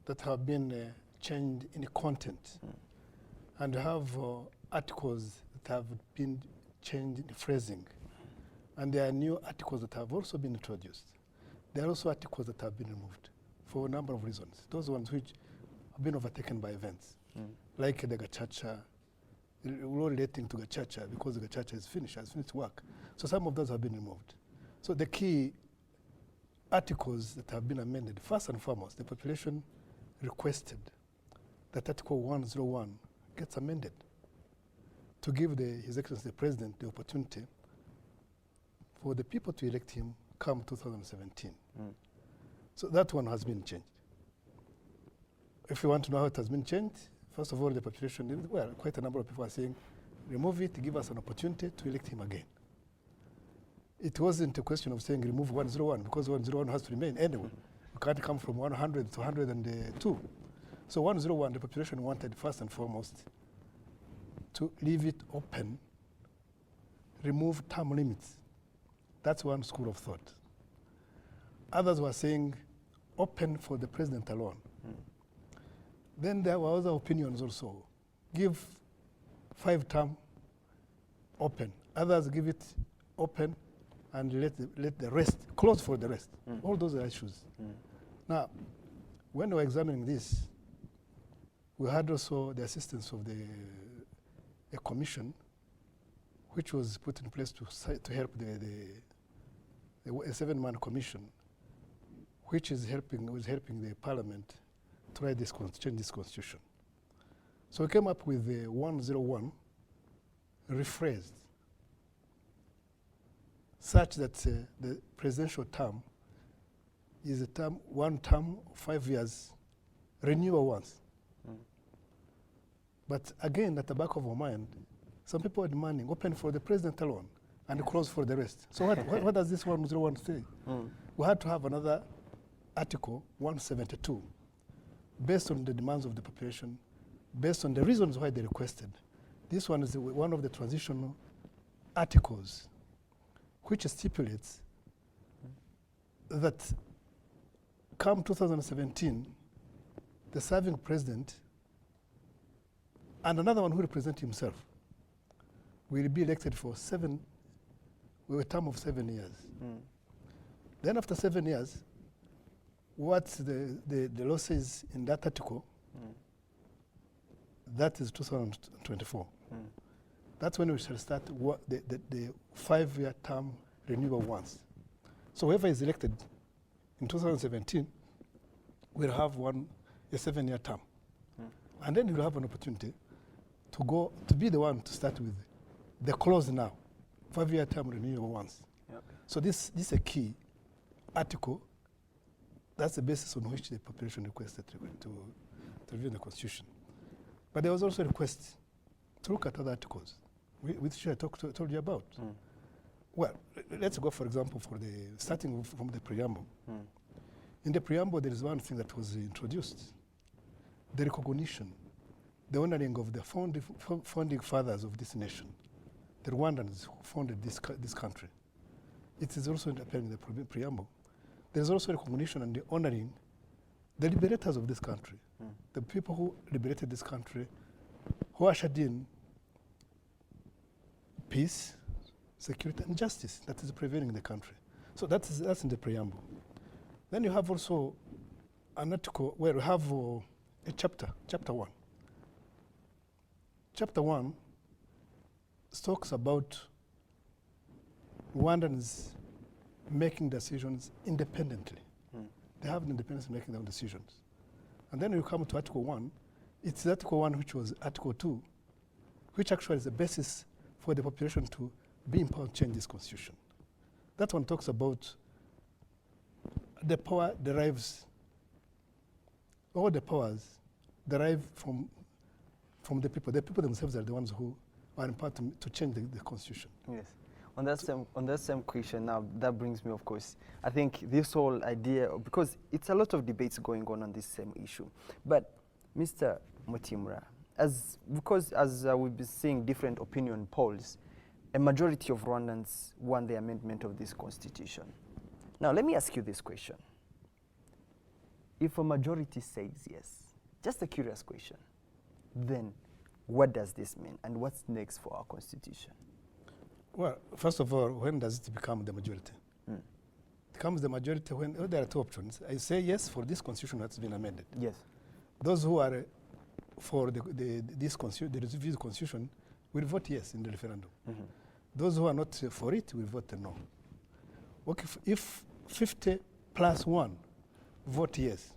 that have been changed in content, and have articles that have been changed in phrasing. And there are new articles that have also been introduced. There are also articles that have been removed for a number of reasons. Those ones which have been overtaken by events, like the Gacaca, relating to Gacaca, because the Gacaca has finished work. So some of those have been removed. So the key articles that have been amended, first and foremost, the population requested that Article 101 gets amended to give His Excellency the President the opportunity for the people to elect him come 2017. So that one has been changed. If you want to know how it has been changed, first of all, the population, well, quite a number of people are saying, remove it, give us an opportunity to elect him again. It wasn't a question of saying remove 101, because 101 has to remain anyway. You can't come from 100 to 102. So 101, the population wanted first and foremost to leave it open, remove term limits. That's one school of thought. Others were saying open for the president alone. Then there were other opinions also. Give 5-term open. Others give it open and let the rest, close for the rest. All those are issues. Now, when we were examining this, we had also the assistance of a commission which was put in place to help a 7-man commission, which was helping the parliament to write change this constitution. So we came up with the 101 rephrased such that the presidential term is one term of 5 years, renewal once. But again, at the back of our mind, some people are demanding open for the president alone and close for the rest. So what does this 101 say? We had to have another article, 172, based on the demands of the population, based on the reasons why they requested. This one is one of the transitional articles which stipulates that come 2017, the serving president and another one who represents himself will be elected for a term of 7 years. Then after 7 years, what the law says in that article, that is 2024. That's when we shall start the 5-year term renewal once. So whoever is elected in 2017 will have a 7-year term. And then you'll have an opportunity to be the one to start with the clause now, 5-year term renewal once. Yep. So this is a key article. That's the basis on which the population requested to review the constitution. But there was also a request to look at other articles, which I told you about. Well, let's go, for example, starting from the preamble. In the preamble, there is one thing that was introduced: the recognition, the honoring of the founding fathers of this nation, the Rwandans who founded this country. It is also appearing in the preamble. There is also recognition and the honoring the liberators of this country, the people who liberated this country, who ushered in peace, security, and justice that is prevailing in the country. So that's in the preamble. Then you have also an article where you have a chapter 1. Chapter 1 talks about Rwandans making decisions independently. They have an independence in making their own decisions. And then you come to Article 1. It's Article 1 which was Article 2, which actually is the basis for the population to be empowered to change this constitution. That one talks about the power derives, all the powers derive from the people. The people themselves are the ones who are empowered to change the constitution. Yes. On that same question now, that brings me, of course, I think this whole idea, because it's a lot of debates going on this same issue. But Mr. Mutimura, because we've been seeing different opinion polls, a majority of Rwandans want the amendment of this constitution. Now, let me ask you this question. If a majority says yes, just a curious question, then what does this mean and what's next for our constitution? Well, first of all, when does it become the majority? It becomes the majority when there are two options. I say yes for this constitution that's been amended. Yes. Those who are for the reviewed constitution will vote yes in the referendum. Those who are not for it will vote no. Okay, if 50 plus 1 vote yes,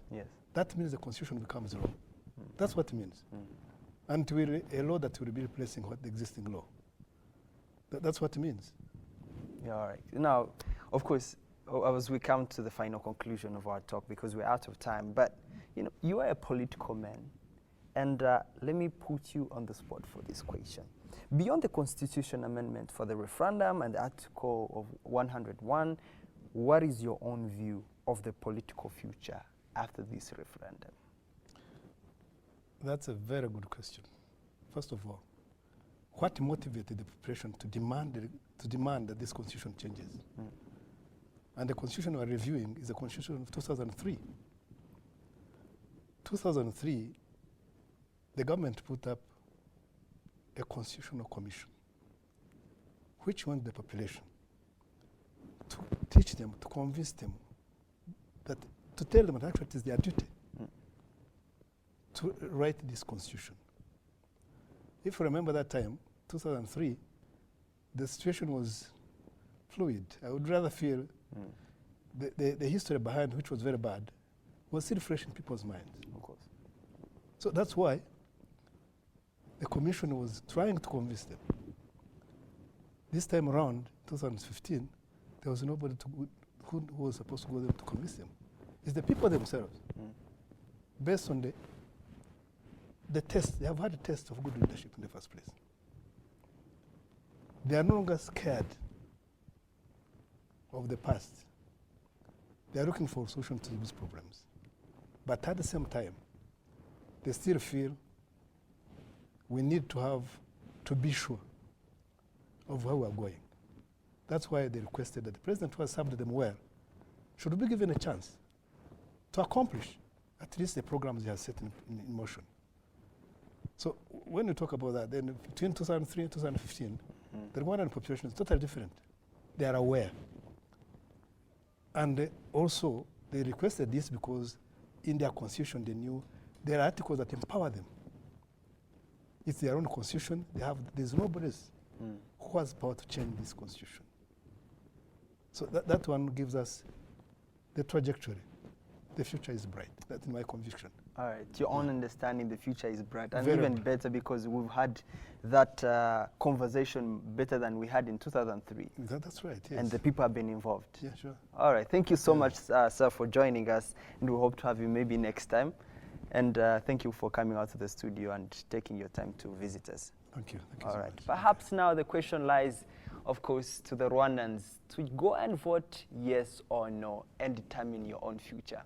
that means the constitution becomes law. That's what it means. And it will a law that will be replacing the existing law. That's what it means. Yeah, all right. Now, of course, as we come to the final conclusion of our talk, because we're out of time, but you are a political man, and let me put you on the spot for this question. Beyond the constitution amendment for the referendum and the Article of 101, what is your own view of the political future after this referendum? That's a very good question. First of all, what motivated the population to demand that this constitution changes? And the constitution we're reviewing is the constitution of 2003. 2003, the government put up a constitutional commission, which wants the population to teach them, to convince them, to tell them that actually it is their duty to write this constitution. If you remember that time, 2003, the situation was fluid. I would rather feel the history behind, which was very bad, was still fresh in people's minds. Of course. So that's why the commission was trying to convince them. This time around, 2015, there was nobody who was supposed to go there to convince them. It's the people themselves, based on the test. They have had a test of good leadership in the first place. They are no longer scared of the past. They are looking for solutions to these problems. But at the same time, they still feel we need to be sure of where we are going. That's why they requested that the president who has served them well should be given a chance to accomplish at least the programs he has set in motion. So when we talk about that, then between 2003 and 2015, the Rwandan population is totally different. They are aware. And also, they requested this because in their constitution, they knew there are articles that empower them. It's their own constitution. There's nobody else who has power to change this constitution. So that one gives us the trajectory. The future is bright. That's my conviction. All right, your own understanding, the future is bright, and Very even bright. better because we've had that conversation better than we had in 2003. That's right, yes. And the people have been involved. Yeah, sure. All right, thank you so much, sir, for joining us, and we hope to have you maybe next time. And thank you for coming out to the studio and taking your time to visit us. Thank you. Thank you All so right, much. perhaps now the question lies, of course, to the Rwandans to go and vote yes or no and determine your own future.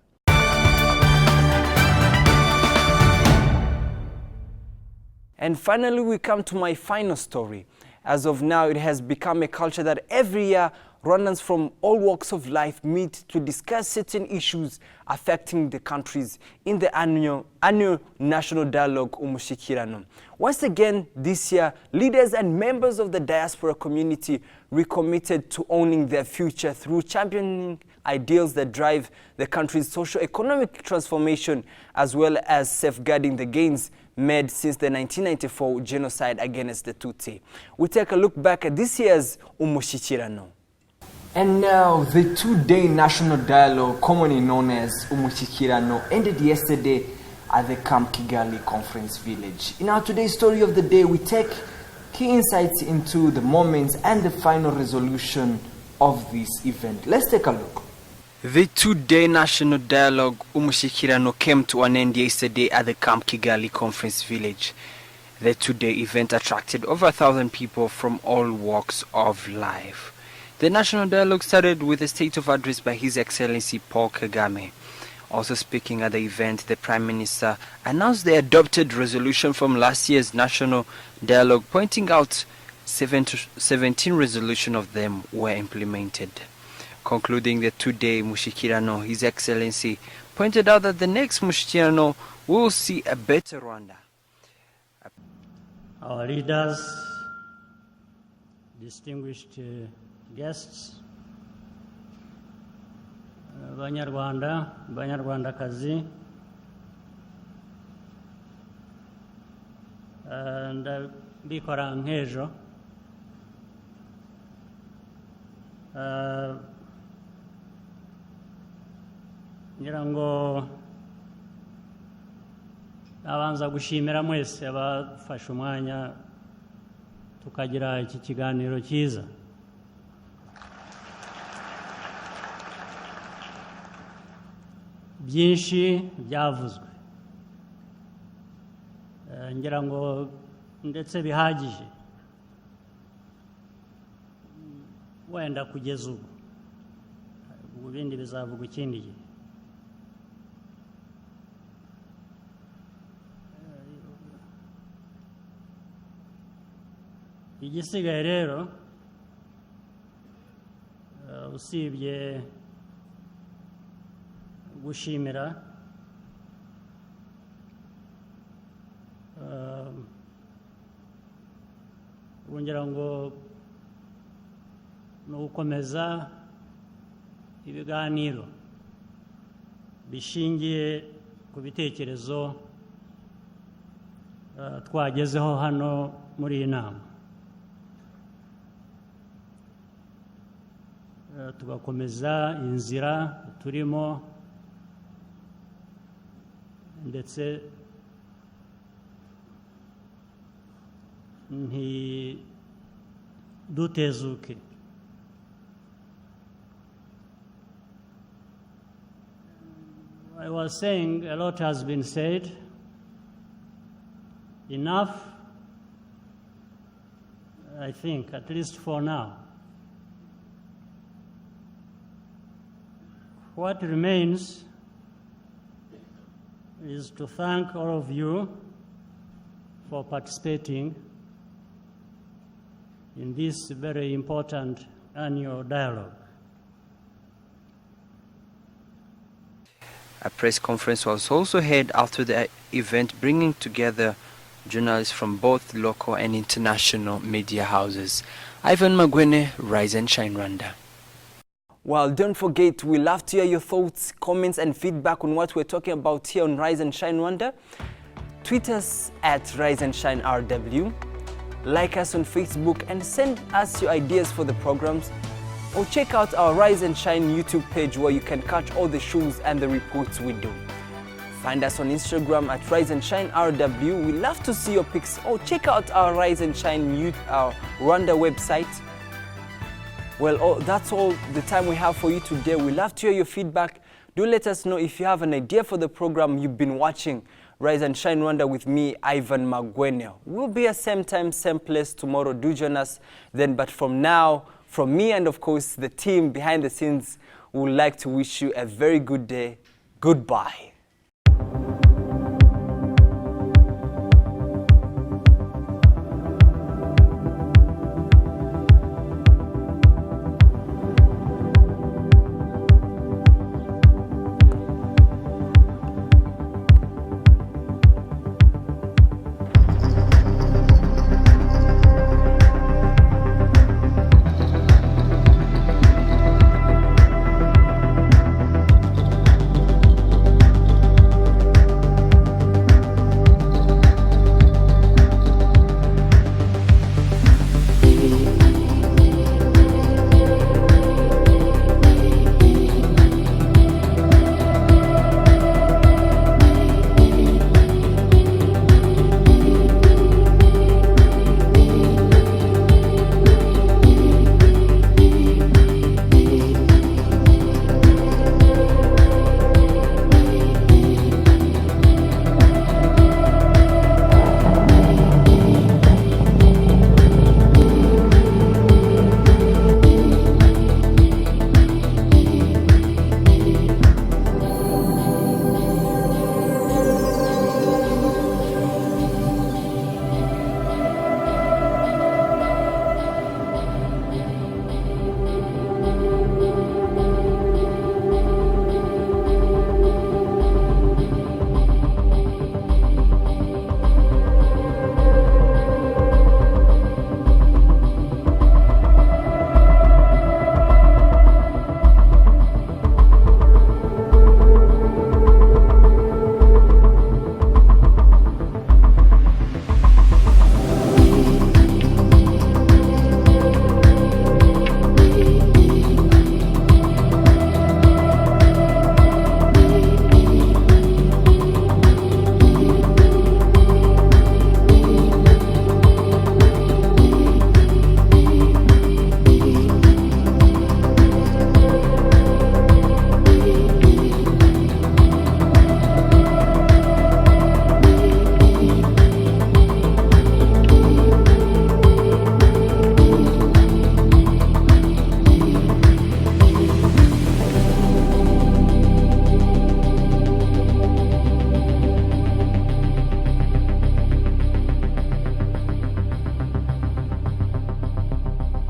And finally, we come to my final story. As of now, it has become a culture that every year Rwandans from all walks of life meet to discuss certain issues affecting the countries in the annual national dialogue Umushikirano. Once again, this year, leaders and members of the diaspora community recommitted to owning their future through championing ideals that drive the country's socio-economic transformation, as well as safeguarding the gains made since the 1994 genocide against the Tutsi. We take a look back at this year's Umushikirano. And now, the two-day national dialogue, commonly known as Umushikirano, ended yesterday at the Camp Kigali Conference Village. In our today's story of the day, we take key insights into the moments and the final resolution of this event. Let's take a look. The two-day national dialogue Umushikirano came to an end yesterday at the Camp Kigali Conference Village. The two-day event attracted over 1,000 people from all walks of life. The national dialogue started with a state of address by His Excellency Paul Kagame. Also speaking at the event, the Prime Minister announced the adopted resolution from last year's national dialogue, pointing out 17 resolutions of them were implemented. Concluding the two-day Mushikirano, His Excellency pointed out that the next Mushikirano will see a better Rwanda. Our leaders, distinguished guests, Banyarwanda, Banyarwandakazi, and bikora nk'ejo. Ngira ngo abanza gushimira mwese abafashe umwanya tukagira iki kiganiro cyiza. Byinshi byavuzwe, ngira ngo ndetse bihagije wenda kugeza ubu bindi bizavuga ikindi gihe. Igisigaye rero usibye gushimira ngira ngo ni ugukomeza ibiganiro bishingiye ku bitekerezo twagezeho hano muri iyi nama. Tugakomeza inzira turimo ndetse ntidutezuke. I was saying a lot has been said. Enough, I think, at least for now. What remains is to thank all of you for participating in this very important annual dialogue. A press conference was also held after the event, bringing together journalists from both local and international media houses. Ivan Magwene, Rise and Shine Rwanda. Well, don't forget, we love to hear your thoughts, comments, and feedback on what we're talking about here on Rise and Shine Rwanda. Tweet us at Rise and Shine RW, like us on Facebook, and send us your ideas for the programs. Or check out our Rise and Shine YouTube page where you can catch all the shows and the reports we do. Find us on Instagram at Rise and Shine RW. We love to see your pics. Or check out our Rise and Shine our Rwanda website. Well, that's all the time we have for you today. We love to hear your feedback. Do let us know if you have an idea for the program you've been watching. Rise and Shine Rwanda with me, Ivan Magwene. We'll be at same time, same place tomorrow. Do join us then. But from now, from me and of course the team behind the scenes, we would like to wish you a very good day. Goodbye.